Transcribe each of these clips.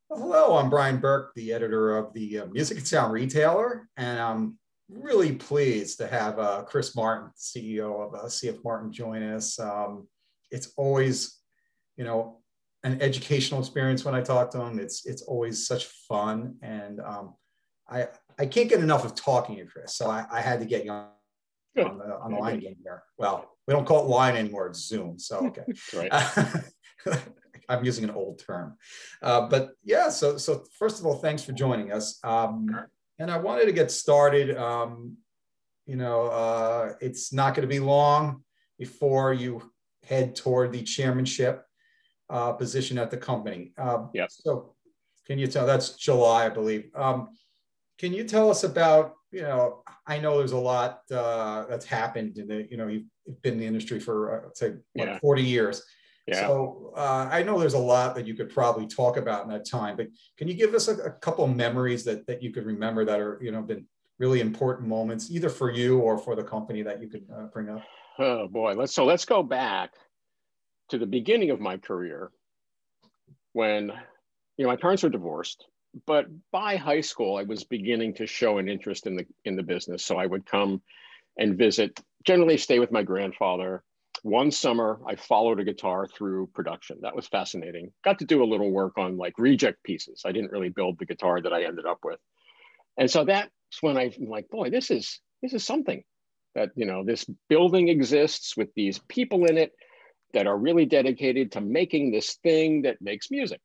Well, hello, I'm Brian Burke, the editor of the Music and Sound Retailer, and I'm really pleased to have Chris Martin, CEO of CF Martin, join us. It's always, you know, an educational experience when I talk to him. It's always such fun, and I I can't get enough of talking to Chris, so I had to get you Good. on the line again here. Well, we don't call it line anymore; it's Zoom. So okay. Right. I'm using an old term. But yeah, so first of all, thanks for joining us. And I wanted to get started. It's not going to be long before you head toward the chairmanship position at the company. Yep. So can you tell, that's July, I believe. Can you tell us about, I know there's a lot that's happened in the, you've been in the industry for, say, like 40 years. Yeah. So I know there's a lot that you could probably talk about in that time, but can you give us a couple of memories that you could remember that are, been really important moments, either for you or for the company that you could bring up? Oh boy. Let's go back to the beginning of my career when, my parents were divorced, but by high school, I was beginning to show an interest in the business. So I would come and visit, generally stay with my grandfather. One summer, I followed a guitar through production. That was fascinating. Got to do a little work on like reject pieces. I didn't really build the guitar that I ended up with. And so that's when I'm like, boy, this is something that, this building exists with these people in it that are really dedicated to making this thing that makes music.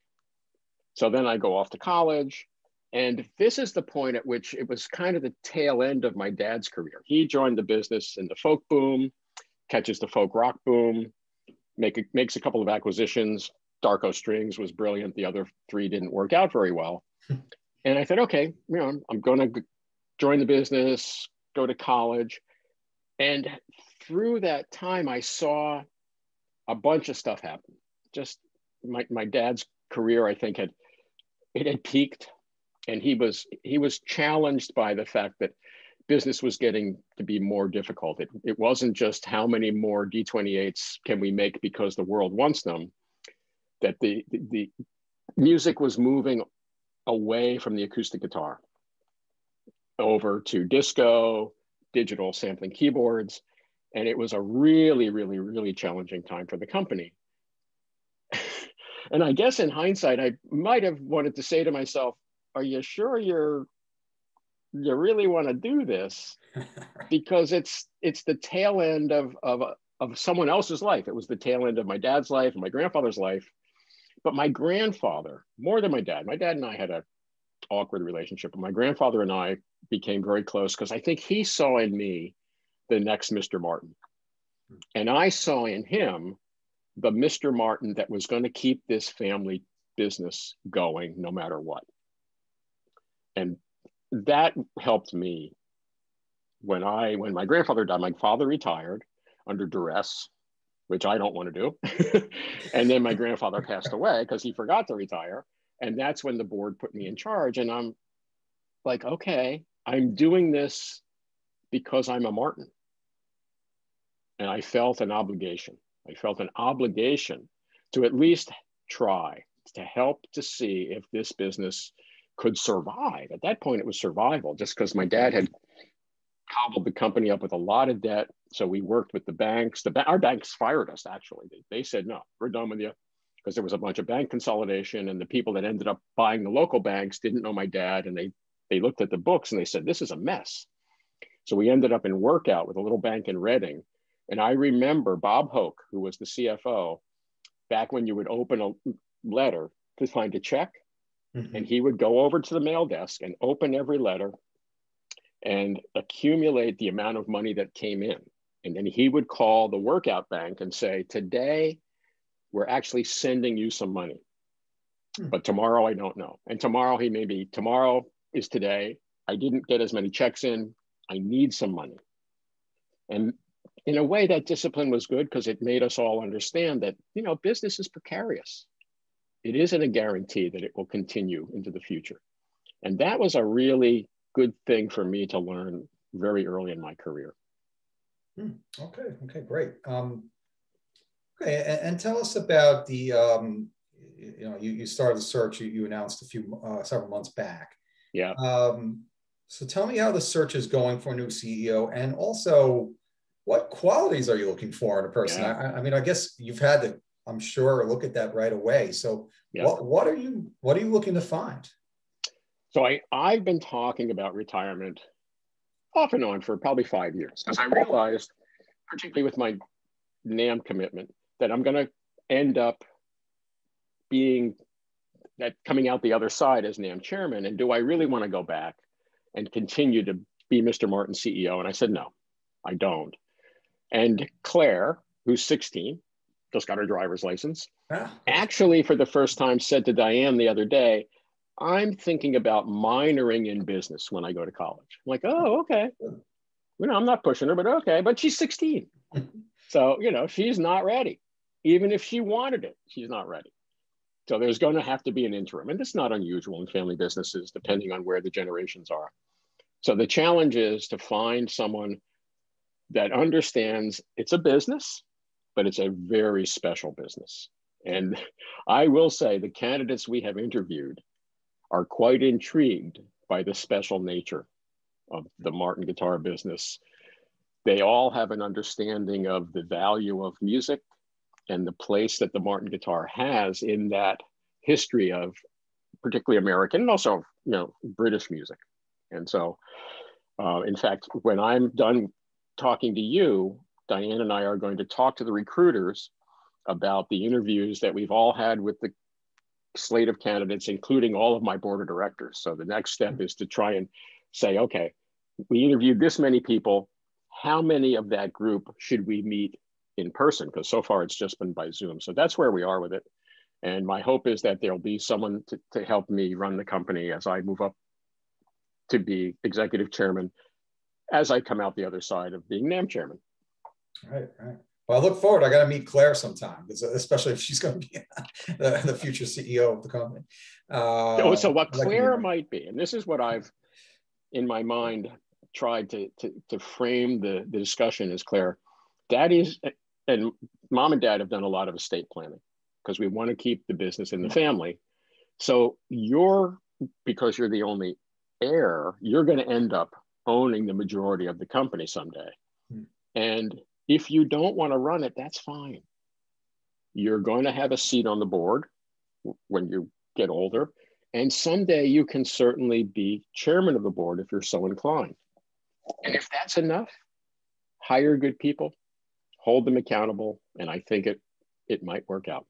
So then I go off to college. And this is the point at which it was kind of the tail end of my dad's career. He joined the business in the folk boom, catches the folk rock boom, makes a couple of acquisitions. Darko Strings was brilliant. The other three didn't work out very well. And I thought, okay, I'm going to join the business, go to college. And through that time, I saw a bunch of stuff happen. Just my dad's career, I think, had peaked. And he was challenged by the fact that business was getting to be more difficult. It wasn't just how many more D28s can we make because the world wants them, that the music was moving away from the acoustic guitar over to disco, digital sampling keyboards. And it was a really, really, really challenging time for the company. And I guess in hindsight, I might have wanted to say to myself, are you sure you really want to do this? Because it's the tail end of someone else's life. It was the tail end of my dad's life and my grandfather's life. But my grandfather, more than my dad and I had an awkward relationship, but my grandfather and I became very close because I think he saw in me the next Mr. Martin. And I saw in him the Mr. Martin that was going to keep this family business going no matter what. And that helped me when my grandfather died. My father retired under duress, which I don't want to do. And then my grandfather passed away because he forgot to retire. And that's when the board put me in charge. And I'm like, okay, I'm doing this because I'm a Martin. And I felt an obligation. I felt an obligation to at least try to help to see if this business could survive. At that point, it was survival, just because my dad had cobbled the company up with a lot of debt. So we worked with the banks. Our banks fired us, actually. They said, no, we're done with you, because there was a bunch of bank consolidation, and the people that ended up buying the local banks didn't know my dad, and they looked at the books and they said, this is a mess. So we ended up in Workout with a little bank in Reading. And I remember Bob Hoke, who was the CFO, back when you would open a letter to find a check, and he would go over to the mail desk and open every letter and accumulate the amount of money that came in. And then he would call the Workout bank and say, today, we're actually sending you some money, but tomorrow I don't know. And tomorrow tomorrow is today. I didn't get as many checks in. I need some money. And in a way, that discipline was good because it made us all understand that, business is precarious. It isn't a guarantee that it will continue into the future. And that was a really good thing for me to learn very early in my career. Okay, great. Okay, and tell us about the you started the search, you announced several months back. Yeah. So tell me how the search is going for a new CEO, and also what qualities are you looking for in a person? Yeah. I mean, I guess you've had to, I'm sure, look at that right away. So Yeah. what are you looking to find? So I've been talking about retirement off and on for probably 5 years, because I realized, particularly with my NAMM commitment, that I'm going to end up coming out the other side as NAMM chairman. And do I really want to go back and continue to be Mr. Martin CEO? And I said, no, I don't. And Claire, who's 16, just got her driver's license, actually for the first time said to Diane the other day, I'm thinking about minoring in business when I go to college. I'm like, oh, okay. I'm not pushing her, but okay. But she's 16. So, she's not ready. Even if she wanted it, she's not ready. So there's going to have to be an interim. And that's not unusual in family businesses, depending on where the generations are. So the challenge is to find someone that understands it's a business, but it's a very special business. And I will say the candidates we have interviewed are quite intrigued by the special nature of the Martin guitar business. They all have an understanding of the value of music and the place that the Martin guitar has in that history of particularly American and also, British music. And so, in fact, when I'm done talking to you, Diane and I are going to talk to the recruiters about the interviews that we've all had with the slate of candidates, including all of my board of directors. So the next step is to try and say, okay, we interviewed this many people. How many of that group should we meet in person? Because so far it's just been by Zoom. So that's where we are with it. And my hope is that there'll be someone to help me run the company as I move up to be executive chairman, as I come out the other side of being NAMM chairman. Right. Well, I look forward. I got to meet Claire sometime, especially if she's going to be the future CEO of the company. So what Claire might be, and this is what I've, in my mind, tried to frame the discussion as, Claire, Daddy's and Mom and Dad have done a lot of estate planning because we want to keep the business in the family. So because you're the only heir, you're going to end up owning the majority of the company someday. And if you don't want to run it, that's fine. You're going to have a seat on the board when you get older. And someday you can certainly be chairman of the board if you're so inclined. And if that's enough, hire good people, hold them accountable, and I think it might work out.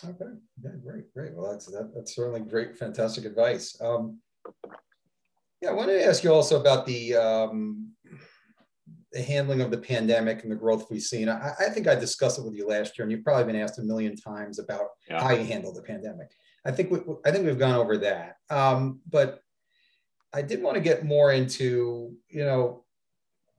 Okay, yeah, great. Well, that's certainly great, fantastic advice. I wanted to ask you also about the handling of the pandemic and the growth we've seen. I think I discussed it with you last year, and you've probably been asked a million times about how you handle the pandemic. I think we've gone over that, but I did want to get more into,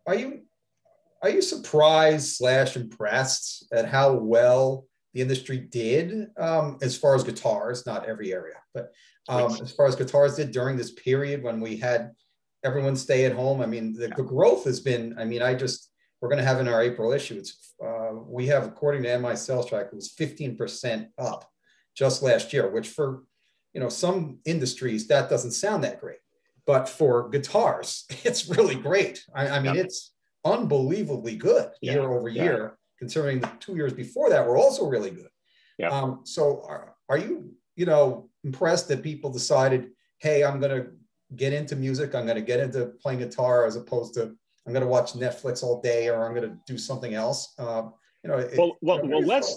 are you surprised / impressed at how well the industry did as far as guitars, not every area, but as far as guitars did during this period when we had everyone stay at home? I mean, the growth has been, we're going to have in our April issue, we have, according to MI Sales Track, it was 15% up just last year, which for, some industries, that doesn't sound that great. But for guitars, it's really great. It's unbelievably good year over year, considering the 2 years before that were also really good. So are you, impressed that people decided, hey, I'm going to get into music, I'm going to get into playing guitar, as opposed to I'm going to watch Netflix all day, or I'm going to do something else?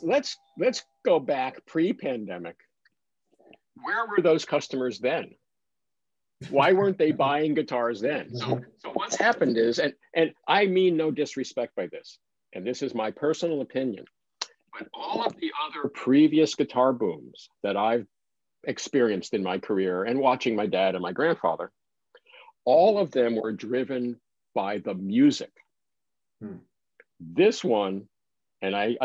Let's go back pre-pandemic. Where were those customers then? Why weren't they buying guitars then? So what's happened is, and I mean no disrespect by this, and this is my personal opinion, but all of the other previous guitar booms that I've experienced in my career and watching my dad and my grandfather, all of them were driven by the music. This one, and I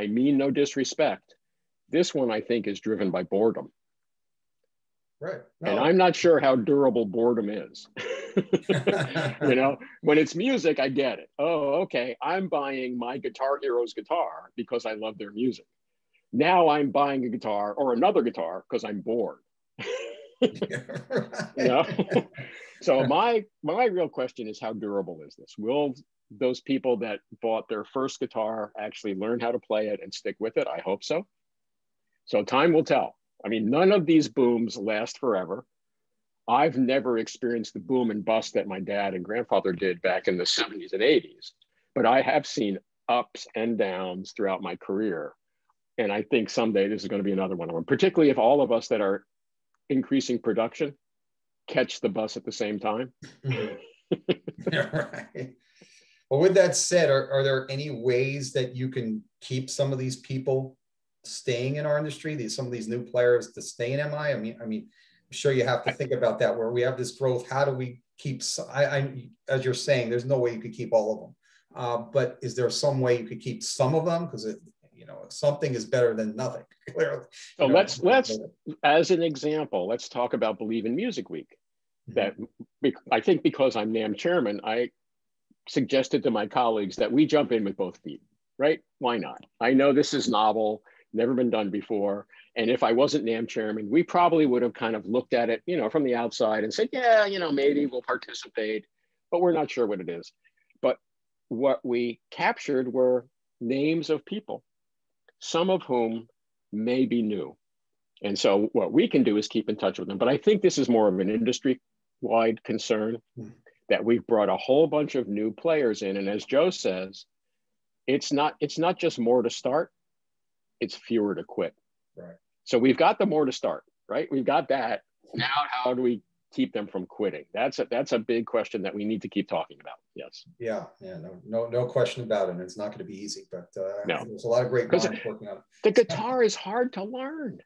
mean no disrespect, this one I think is driven by boredom. Right. No. And I'm not sure how durable boredom is. When it's music, I get it. Oh, okay. I'm buying my Guitar Heroes guitar because I love their music. Now I'm buying a guitar or another guitar because I'm bored. You know? So my real question is, how durable is this? Will those people that bought their first guitar actually learn how to play it and stick with it? I hope so. So time will tell. I mean, none of these booms last forever. I've never experienced the boom and bust that my dad and grandfather did back in the 70s and 80s, but I have seen ups and downs throughout my career. And I think someday this is going to be another one of them, particularly if all of us that are increasing production catch the bus at the same time. Right. Well, with that said, are there any ways that you can keep some of these people staying in our industry, some of these new players to stay in MI? I mean, I'm sure you have to think about that, where we have this growth. How do we keep, as you're saying, there's no way you could keep all of them. But is there some way you could keep some of them? Because something is better than nothing. Clearly. So let's as an example, let's talk about Believe in Music Week. That I think, because I'm NAMM chairman, I suggested to my colleagues that we jump in with both feet, right? Why not? I know this is novel, never been done before. And if I wasn't NAMM chairman, we probably would have kind of looked at it, from the outside and said, yeah, maybe we'll participate, but we're not sure what it is. But what we captured were names of people, some of whom may be new. And so what we can do is keep in touch with them. But I think this is more of an industry-wide concern, that we've brought a whole bunch of new players in. And as Joe says, it's not just more to start, it's fewer to quit. Right. So we've got the more to start, right? We've got that. Now, how do we keep them from quitting? That's a big question that we need to keep talking about. Yes. Yeah. No question about it. And it's not going to be easy, but no. There's a lot of great minds working on it. The guitar is hard to learn.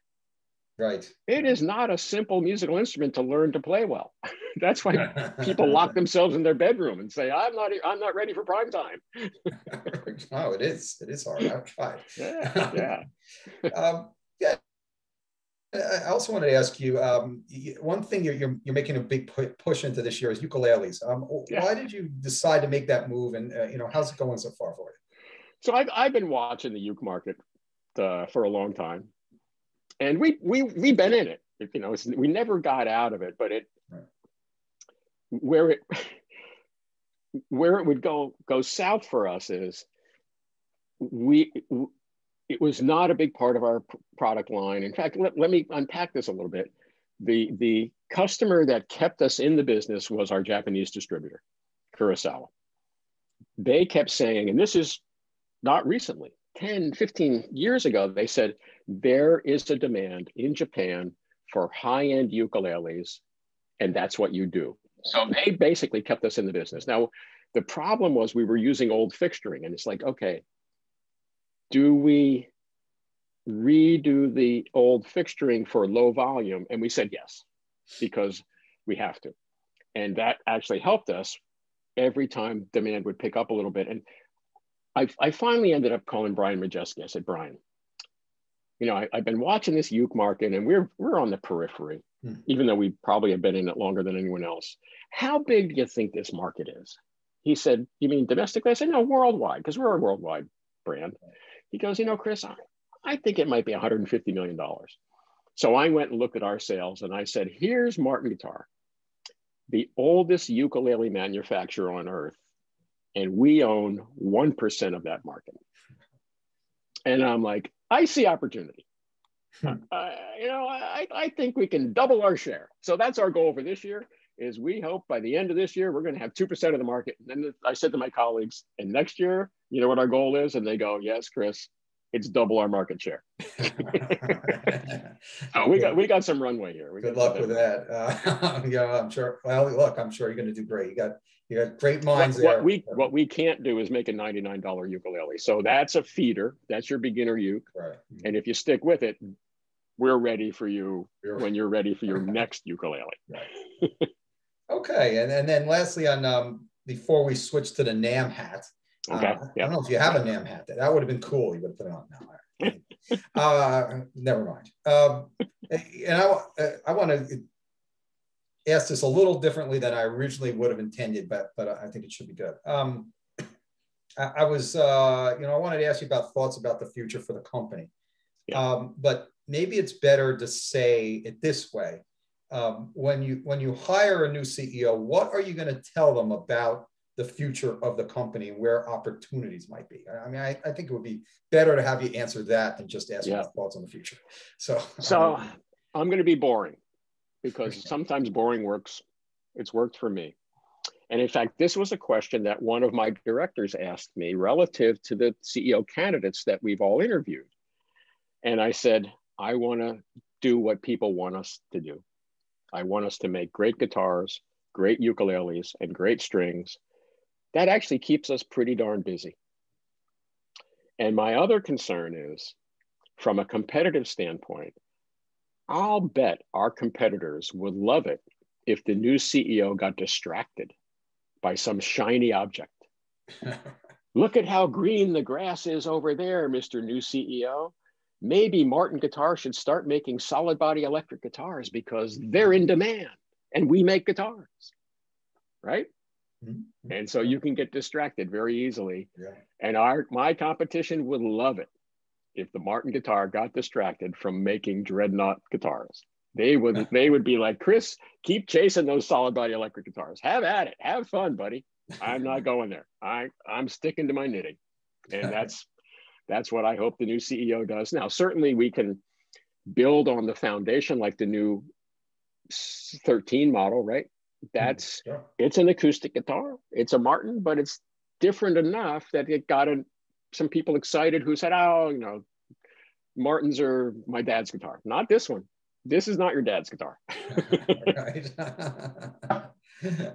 Right. It is not a simple musical instrument to learn to play well. That's why people lock themselves in their bedroom and say, I'm not ready for prime time. No, it is hard. I've tried. Yeah. Yeah. I also wanted to ask you, one thing you're making a big push into this year is ukuleles. Why did you decide to make that move, and how's it going so far for you? So I've been watching the uke market for a long time, and we've been in it. We never got out of it, but where it would go south for us is it was not a big part of our product line. In fact, let me unpack this a little bit. The customer that kept us in the business was our Japanese distributor, Kurosawa. They kept saying, and this is not recently, 10, 15 years ago, they said, there is a demand in Japan for high-end ukuleles, and that's what you do. So they basically kept us in the business. Now, the problem was we were using old fixturing, and it's like, okay, do we redo the old fixturing for low volume? And we said yes, because we have to. And that actually helped us every time demand would pick up a little bit. And I finally ended up calling Brian Majeski. I said, Brian, I've been watching this uke market, and we're on the periphery, even though we probably have been in it longer than anyone else. How big do you think this market is? He said, you mean domestically? I said, no, worldwide, because we're a worldwide brand. He goes, Chris, I think it might be $150 million. So I went and looked at our sales, and I said, here's Martin Guitar, the oldest ukulele manufacturer on earth, and we own 1% of that market. And I'm like, I see opportunity. I think we can double our share. So that's our goal for this year, is we hope by the end of this year, we're going to have 2% of the market. And then I said to my colleagues, and next year, you know what our goal is? And they go, yes, Chris, it's double our market share. So we got some runway here. Good luck with that. I'm sure. Well, look, I'm sure you're going to do great. You got great minds there. What we can't do is make a $99 ukulele. So that's a feeder. That's your beginner uke. Right. And if you stick with it, we're ready for you when you're ready for your next ukulele. Right. Okay. And then lastly, on before we switch to the NAMM hat. Okay. I don't know if you have a NAMM hat. That would have been cool. You would have put it on now. Never mind. And I want to ask this a little differently than I originally would have intended, but I think it should be good. I wanted to ask you about thoughts about the future for the company. But maybe it's better to say it this way. When you hire a new CEO, what are you going to tell them about the future of the company and where opportunities might be? I mean, I think it would be better to have you answer that than just ask your thoughts on the future. So I'm going to be boring, because sometimes boring works. It's worked for me. And in fact, this was a question that one of my directors asked me relative to the CEO candidates that we've all interviewed. And I said, I want to do what people want us to do. I want us to make great guitars, great ukuleles, and great strings. That actually keeps us pretty darn busy. And my other concern is, from a competitive standpoint, I'll bet our competitors would love it if the new CEO got distracted by some shiny object. Look at how green the grass is over there, Mr. New CEO. Maybe Martin Guitar should start making solid body electric guitars because they're in demand and we make guitars, right? Mm-hmm. And so you can get distracted very easily. Yeah. And my competition would love it if the Martin Guitar got distracted from making dreadnought guitars. They would be like, Chris, keep chasing those solid body electric guitars. Have at it. Have fun, buddy. I'm not going there. I'm sticking to my knitting. And that's what I hope the new CEO does. Now, certainly we can build on the foundation like the new 13 model, right? It's an acoustic guitar. It's a Martin, but it's different enough that it got some people excited who said, oh, Martins are my dad's guitar. Not this one. This is not your dad's guitar. Right.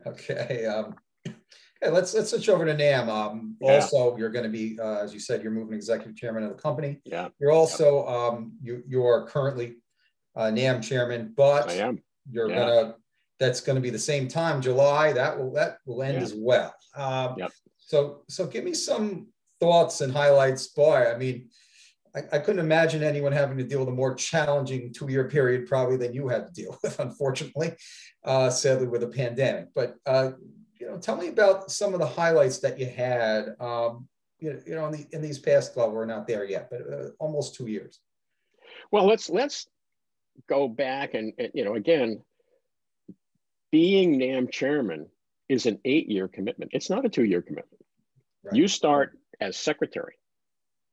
Okay. Let's switch over to NAMM. Also, you're going to be, as you said, you're moving executive chairman of the company. Yeah. You're also, you are currently NAMM chairman, but I am. That's going to be the same time, July. That will end as well. So give me some thoughts and highlights. Boy, I mean, I couldn't imagine anyone having to deal with a more challenging 2-year period probably than you had to deal with, unfortunately, sadly, with a pandemic. But tell me about some of the highlights that you had, in these past, well, we're not there yet, but almost 2 years. Well, let's go back and again, being NAMM chairman is an 8-year commitment. It's not a 2-year commitment. Right. You start as secretary.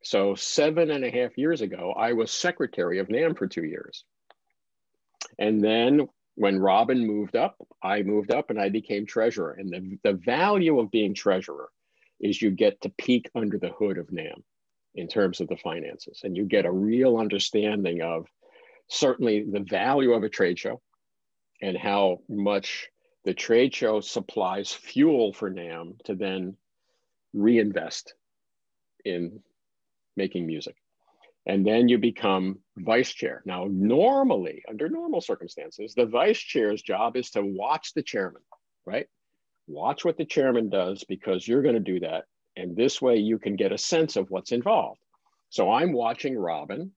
So 7.5 years ago, I was secretary of NAMM for 2 years. And then when Robin moved up, I moved up and I became treasurer. And the value of being treasurer is you get to peek under the hood of NAMM in terms of the finances. And you get a real understanding of certainly the value of a trade show and how much the trade show supplies fuel for NAMM to then reinvest in making music. And then you become vice chair. Now, normally, under normal circumstances, the vice chair's job is to watch the chairman, right? Watch what the chairman does because you're going to do that. And this way you can get a sense of what's involved. So I'm watching Robin,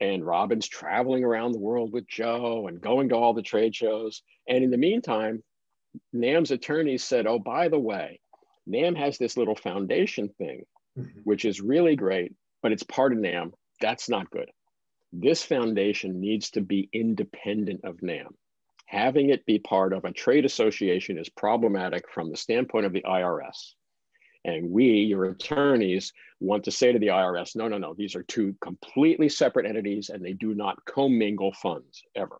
and Robin's traveling around the world with Joe and going to all the trade shows. And in the meantime, NAMM's attorneys said, oh, by the way, NAMM has this little foundation thing, which is really great, but it's part of NAMM. That's not good. This foundation needs to be independent of NAMM. Having it be part of a trade association is problematic from the standpoint of the IRS. And we, your attorneys, want to say to the IRS, no, these are two completely separate entities and they do not commingle funds ever.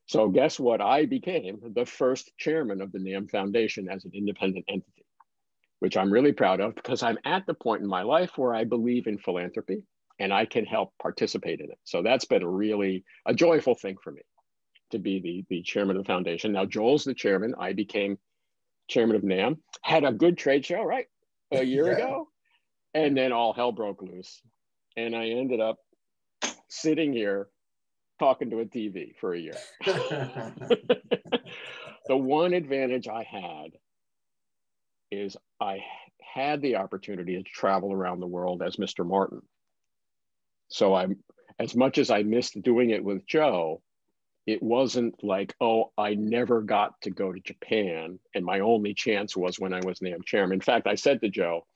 So guess what? I became the first chairman of the NAMM Foundation as an independent entity, which I'm really proud of because I'm at the point in my life where I believe in philanthropy and I can help participate in it. So that's been a joyful thing for me to be the chairman of the foundation. Now Joel's the chairman. I became chairman of NAMM, had a good trade show, right? A year ago. And then all hell broke loose. And I ended up sitting here talking to a TV for a year. The one advantage I had is I had the opportunity to travel around the world as Mr. Martin. So as much as I missed doing it with Joe, it wasn't like, oh, I never got to go to Japan and my only chance was when I was NAMM chairman. In fact, I said to Joe,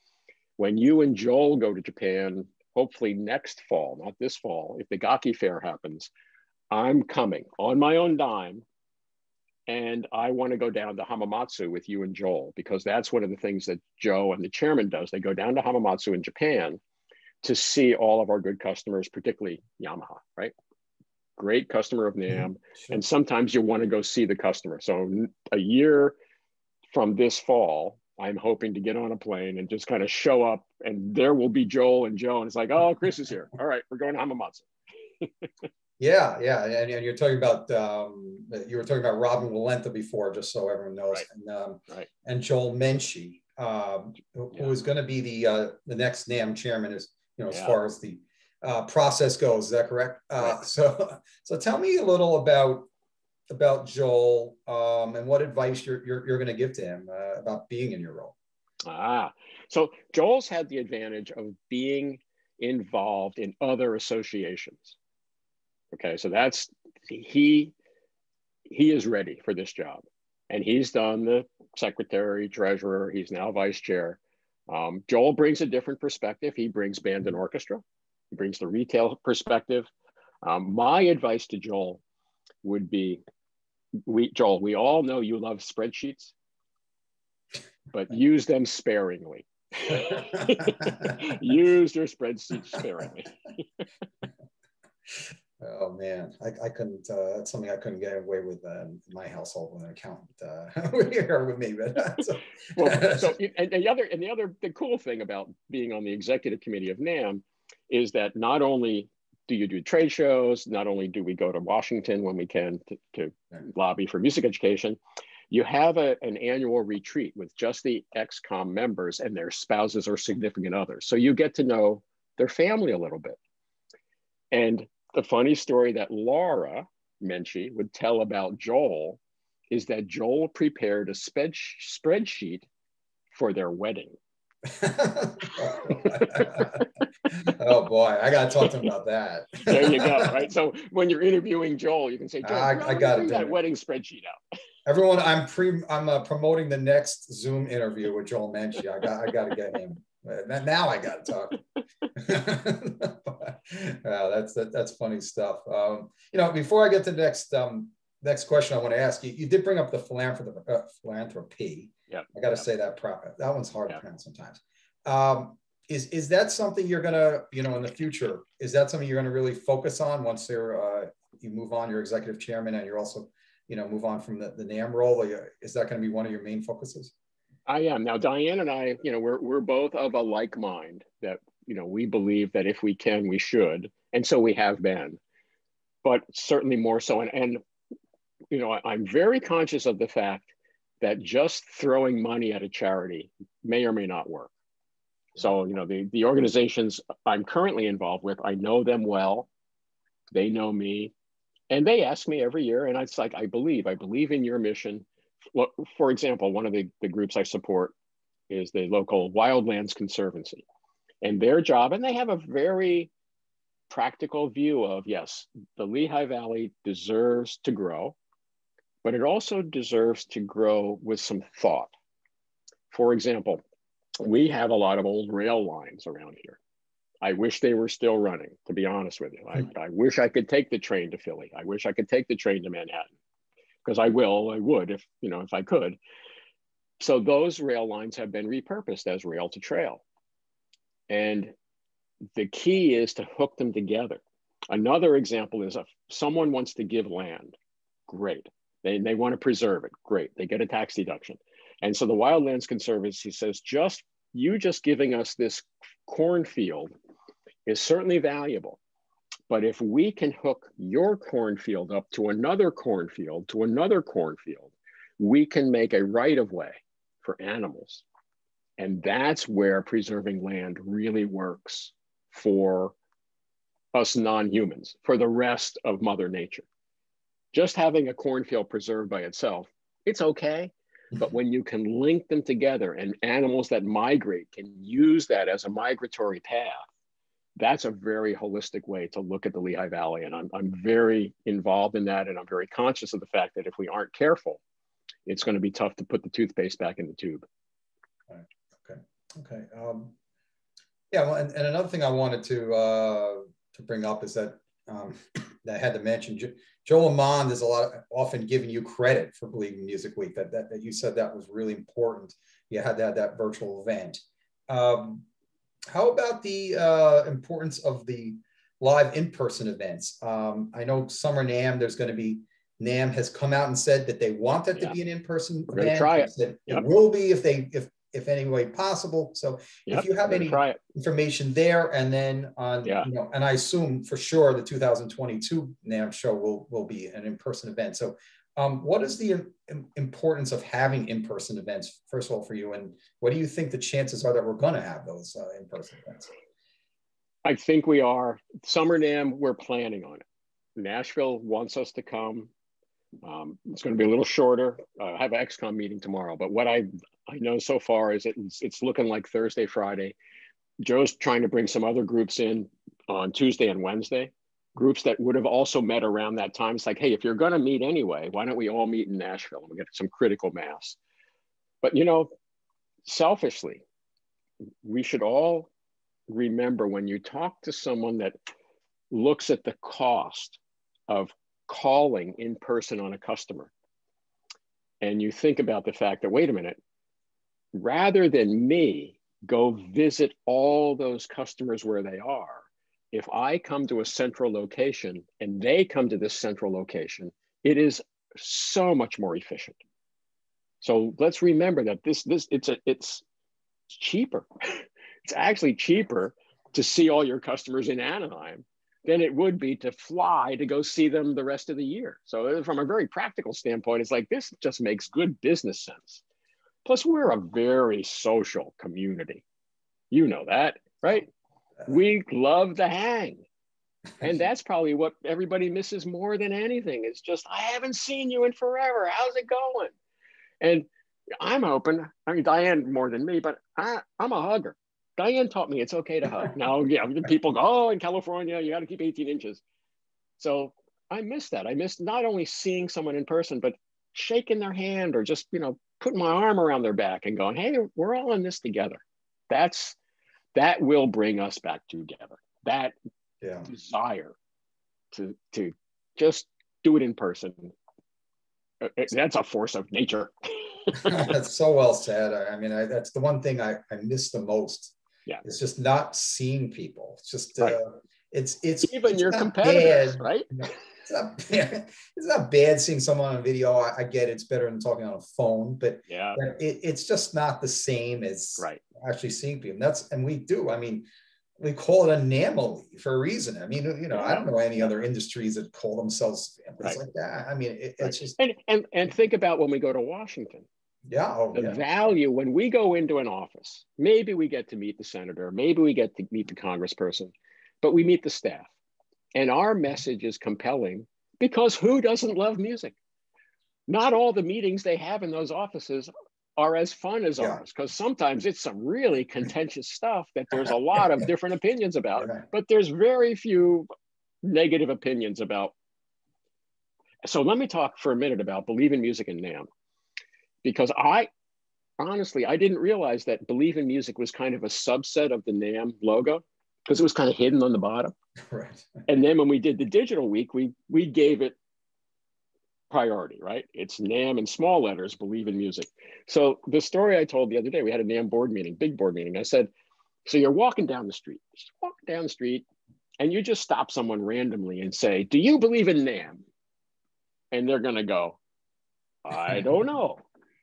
when you and Joel go to Japan, hopefully next fall, not this fall, if the Gaki Fair happens, I'm coming on my own dime. And I want to go down to Hamamatsu with you and Joel, because that's one of the things that Joe and the chairman does. They go down to Hamamatsu in Japan to see all of our good customers, particularly Yamaha, right? Great customer of NAMM. Sure. And sometimes you want to go see the customer. So a year from this fall, I'm hoping to get on a plane and just kind of show up, and there will be Joel and Joe. And it's like, oh, Chris is here. All right, we're going to Hamamatsu. Yeah, and you're talking about you were talking about Robin Walenta before, just so everyone knows, right. And Joel Menchie, who is going to be the next NAMM chairman, as you know, as far as the process goes. Is that correct? Right. So tell me a little about Joel and what advice you're going to give to him about being in your role. So Joel's had the advantage of being involved in other associations. Okay, so that's, he is ready for this job, and he's done the secretary, treasurer, he's now vice chair. Joel brings a different perspective. He brings band and orchestra. He brings the retail perspective. My advice to Joel would be, Joel, we all know you love spreadsheets, but use them sparingly. Use your spreadsheets sparingly. Oh man, I couldn't. That's something I couldn't get away with in my household with an accountant here with me. But the cool thing about being on the executive committee of NAMM is that not only do you do trade shows, not only do we go to Washington when we can to lobby for music education, you have an annual retreat with just the XCOM members and their spouses or significant others. So you get to know their family a little bit. And the funny story that Laura Menchie would tell about Joel is that Joel prepared a spreadsheet for their wedding. Oh boy, I got to talk to him about that. There you go. Right. So when you're interviewing Joel, you can say, Joel, I got to bring that wedding spreadsheet out. Everyone, I'm promoting the next Zoom interview with Joel Menchie. I got to get him. Now I got to talk. Wow, that's funny stuff. Before I get to the next question, I want to ask you. You did bring up the philanthropy. Yeah, I got to say that proper. That one's hard to pronounce sometimes. Is that something you're gonna, in the future? Is that something you're gonna really focus on once you move on, your executive chairman, and you're also, move on from the NAMM role? Is that going to be one of your main focuses? I am. Now, Diane and I, we're both of a like mind that, we believe that if we can, we should. And so we have been, but certainly more so. And I'm very conscious of the fact that just throwing money at a charity may or may not work. So, the organizations I'm currently involved with, I know them well. They know me. And they ask me every year, and it's like, I believe in your mission. Well, for example, one of the groups I support is the local Wildlands Conservancy. And their job, and they have a very practical view of, yes, the Lehigh Valley deserves to grow, but it also deserves to grow with some thought. For example, we have a lot of old rail lines around here. I wish they were still running, to be honest with you. I wish I could take the train to Philly. I wish I could take the train to Manhattan, because I would if I could. So those rail lines have been repurposed as rail to trail. And the key is to hook them together. Another example is if someone wants to give land, great. They want to preserve it, great. They get a tax deduction. And so the Wildlands Conservancy says, just giving us this cornfield is certainly valuable. But if we can hook your cornfield up to another cornfield, we can make a right of way for animals. And that's where preserving land really works for us non-humans, for the rest of Mother Nature. Just having a cornfield preserved by itself, it's okay. But when you can link them together and animals that migrate can use that as a migratory path, that's a very holistic way to look at the Lehigh Valley. And I'm very involved in that. And I'm very conscious of the fact that if we aren't careful, it's going to be tough to put the toothpaste back in the tube. Okay. Yeah, well, and another thing I wanted to bring up is that that I had to mention. Joe Lamond is often giving you credit for Believe in Music Week. That you said that was really important. You had to have that virtual event. Um, how about the importance of the live in-person events? I know Summer NAMM, there's going to be, NAMM has come out and said that they want it to Yeah, be an in-person we're going to event. try They it. said it Yep. will be if any way possible. So if Yep, you have we're going to any try it. information there, and then on, Yeah. you know, and I assume for sure the 2022 NAMM show will be an in-person event. So what is the importance of having in-person events, first of all, for you? And what do you think the chances are that we're going to have those in-person events? I think we are. Summer NAMM, we're planning on it. Nashville wants us to come. It's going to be a little shorter. I have an XCOM meeting tomorrow, but what I know so far is it's looking like Thursday, Friday. Joe's trying to bring some other groups in on Tuesday and Wednesday, groups that would have also met around that time. It's like, hey, if you're going to meet anyway, why don't we all meet in Nashville and we get some critical mass? But, you know, selfishly, we should all remember when you talk to someone that looks at the cost of calling in person on a customer, and you think about the fact that, wait a minute, rather than me go visit all those customers where they are, if I come to a central location and they come to this central location, it is so much more efficient. So let's remember that it's cheaper. It's actually cheaper to see all your customers in Anaheim than it would be to fly to go see them the rest of the year. So from a very practical standpoint, it's like, this just makes good business sense. Plus, we're a very social community. You know that, right? We love the hang. And that's probably what everybody misses more than anything. It's just, I haven't seen you in forever. How's it going? And I'm hoping, I mean, Diane more than me, but I'm a hugger. Diane taught me it's okay to hug. Now, yeah, people go, oh, in California, you got to keep 18 inches. So I miss that. I miss not only seeing someone in person, but shaking their hand or just, you know, putting my arm around their back and going, hey, we're all in this together. That will bring us back together. That desire to just do it in person. That's a force of nature. That's so well said. I mean, that's the one thing I miss the most. Yeah, it's just not seeing people. It's just right. It's even it's your not competitors, bad, right? you know, it's not bad. It's not bad seeing someone on video. I get it's better than talking on a phone, but yeah, it's just not the same as right. actually seeing people. And we do. I mean, we call it a NAMM for a reason. I mean, you know, I don't know any other industries that call themselves families like that. I mean, it's just and think about when we go to Washington. The value when we go into an office, maybe we get to meet the senator, maybe we get to meet the congressperson, but we meet the staff. And our message is compelling because who doesn't love music? Not all the meetings they have in those offices are as fun as ours, because sometimes it's some really contentious stuff that there's a lot of different opinions about, but there's very few negative opinions about. So let me talk for a minute about Believe in Music and NAMM, because honestly, I didn't realize that Believe in Music was kind of a subset of the NAMM logo, because it was kind of hidden on the bottom. Right. And then when we did the digital week, we gave it priority, right? It's NAMM in small letters, Believe in Music. So the story I told the other day, we had a NAMM board meeting, big board meeting. I said, so you're walking down the street, and you just stop someone randomly and say, do you believe in NAMM? And they're going to go, I don't know.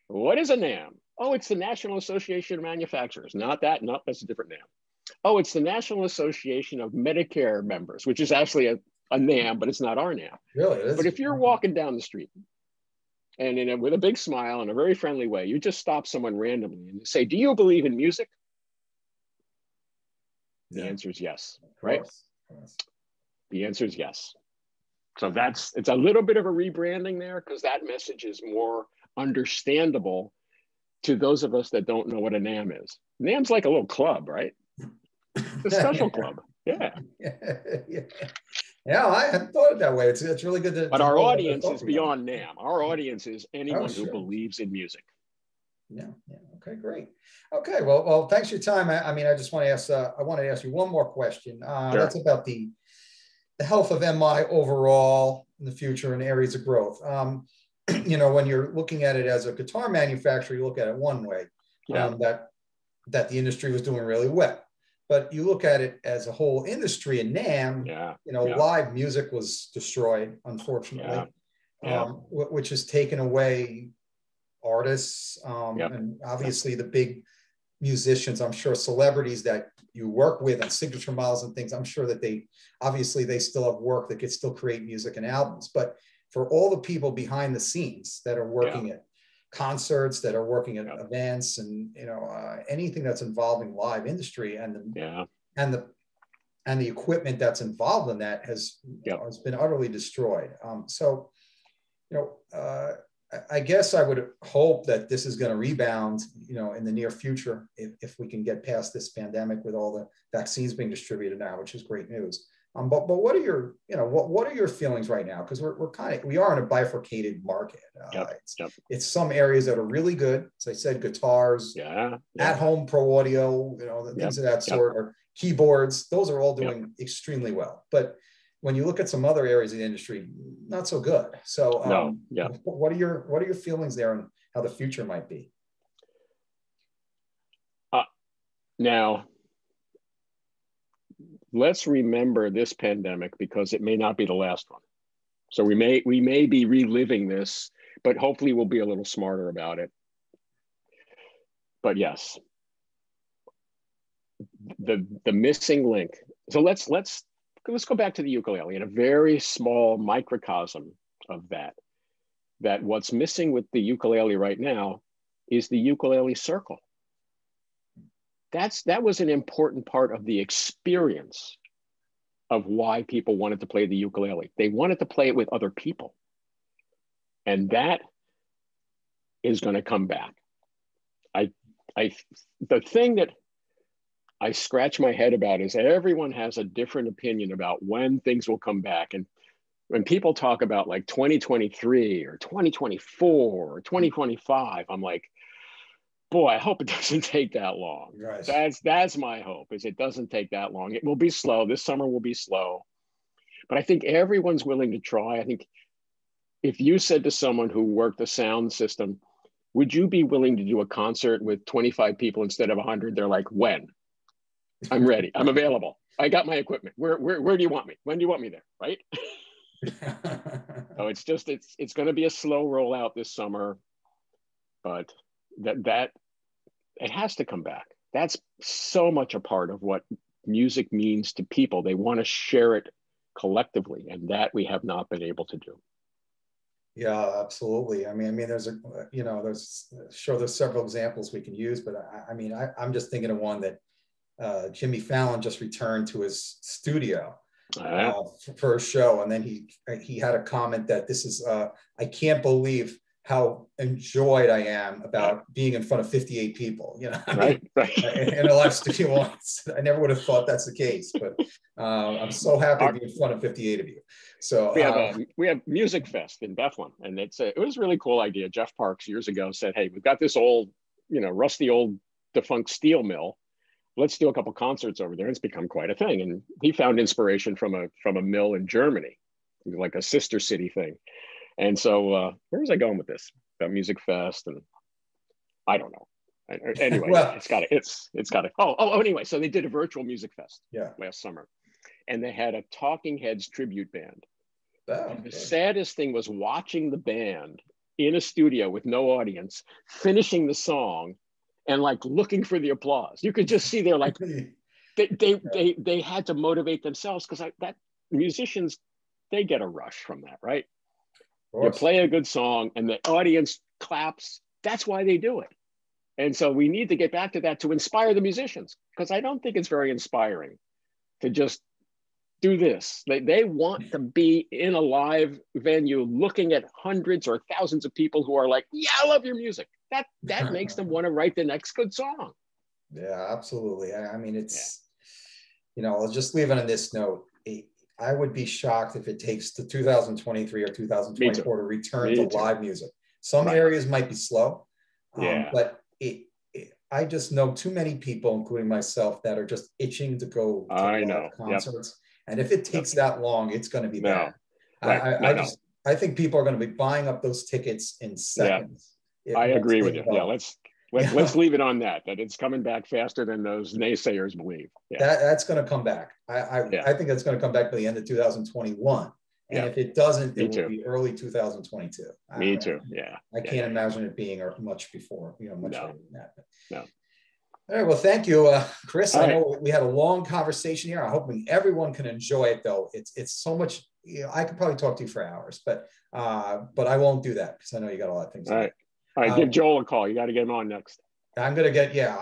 What is a NAMM? Oh, it's the National Association of Manufacturers. Not that, no, that's a different NAMM. Oh, it's the National Association of Medicare Members, which is actually a NAMM, but it's not our NAMM. Really? It is. But if you're walking down the street and with a big smile in a very friendly way, you just stop someone randomly and say, do you believe in music? The answer is yes, right? The answer is yes. So it's a little bit of a rebranding there, because that message is more understandable to those of us that don't know what a NAMM is. NAMM's like a little club, right? It's a social club. Yeah. Yeah, I hadn't thought it that way. It's really good But our audience is beyond NAMM. Our audience is anyone who believes in music. Yeah. Yeah. Okay. Great. Okay. Well. Thanks for your time. I mean, I just want to ask. I want to ask you one more question. Sure. That's about the health of MI overall in the future and areas of growth. When you're looking at it as a guitar manufacturer, you look at it one way, Yeah. that the industry was doing really well. But you look at it as a whole industry in NAMM, Yeah. Yeah. live music was destroyed, unfortunately, Yeah. Yeah. which has taken away artists, Yep. and obviously the big musicians, I'm sure celebrities that you work with and signature models and things, I'm sure that they still have work that could still create music and albums. But for all the people behind the scenes that are Yeah. working at concerts, that are working at Yep. events, and anything that's involving live industry, and Yeah. the equipment that's involved in that has Yep. has been utterly destroyed. So I guess I would hope that this is going to rebound, in the near future, if we can get past this pandemic with all the vaccines being distributed now, which is great news. But what are your, what are your feelings right now? Because we are in a bifurcated market. Yep. Yep. It's some areas that are really good. As I said, guitars, Yeah. at home pro audio, the things of that sort, or keyboards. Those are all doing extremely well. But when you look at some other areas of the industry, not so good. So, No. Yeah. what are your feelings there, and how the future might be? Now, let's remember this pandemic, because it may not be the last one. So we may be reliving this, but hopefully we'll be a little smarter about it. But yes, the missing link. So let's go back to the ukulele in a very small microcosm of that what's missing with the ukulele right now is the ukulele circle. That was an important part of the experience of why people wanted to play the ukulele. They wanted to play it with other people. And that is going to come back. The thing that I scratch my head about is everyone has a different opinion about when things will come back. And when people talk about like 2023 or 2024 or 2025, I'm like, boy, I hope it doesn't take that long. Right. That's my hope, is it doesn't take that long. It will be slow. This summer will be slow. But I think everyone's willing to try. I think if you said to someone who worked the sound system, would you be willing to do a concert with 25 people instead of 100? They're like, when? I'm ready. I'm available. I got my equipment. Where do you want me? When do you want me there? Right? So it's going to be a slow rollout this summer, but that it has to come back. That's so much a part of what music means to people. They want to share it collectively, and that we have not been able to do. Yeah, absolutely. I mean, there's there's several examples we can use, but I'm just thinking of one that Jimmy Fallon just returned to his studio for a show, and then he had a comment that this is I can't believe how enjoyed I am about being in front of 58 people. Right. In a live studio audience. I never would have thought that's the case, but I'm so happy to be in front of 58 of you. So we have Music Fest in Bethlehem, and it was a really cool idea. Jeff Parks years ago said, "Hey, we've got this old, rusty old defunct steel mill. Let's do a couple concerts over there." It's become quite a thing. And he found inspiration from a mill in Germany, like a sister city thing. And so where was I going with this? About Music Fest, and I don't know. Anyway, well, it's got to. Oh, anyway, so they did a virtual Music Fest last summer, and they had a Talking Heads tribute band. And the saddest thing was watching the band in a studio with no audience, finishing the song, and like looking for the applause. You could just see they're like, they had to motivate themselves, because that musicians, they get a rush from that, right? You play a good song and the audience claps. That's why they do it. And so we need to get back to that to inspire the musicians, because I don't think it's very inspiring to just do this. They want to be in a live venue looking at hundreds or thousands of people who are like, yeah, I love your music. That makes them want to write the next good song. Yeah, absolutely. I mean, it's, I'll just leave it on this note. I would be shocked if it takes to 2023 or 2024 to return to live music. Some areas might be slow. Yeah. But I just know too many people, including myself, that are just itching to go to I live know. concerts. And if it takes that long, it's going to be bad. No. Right. I think people are going to be buying up those tickets in Yeah. seconds. I Once agree they with you. Yeah. know. Let's leave it on that it's coming back faster than those naysayers believe. Yeah. That's going to come back. Yeah. I think that's going to come back by the end of 2021. And if it doesn't, it will be early 2022. Me too. Yeah. I can't imagine it being much before, much later than that. No. All right. Well, thank you, Chris. All I right. know we had a long conversation here. I hope everyone can enjoy it, though. It's so much. I could probably talk to you for hours, but I won't do that because I know you got a lot of things. All right. All right. Give Joel a call. You got to get him on next. I'm going to get,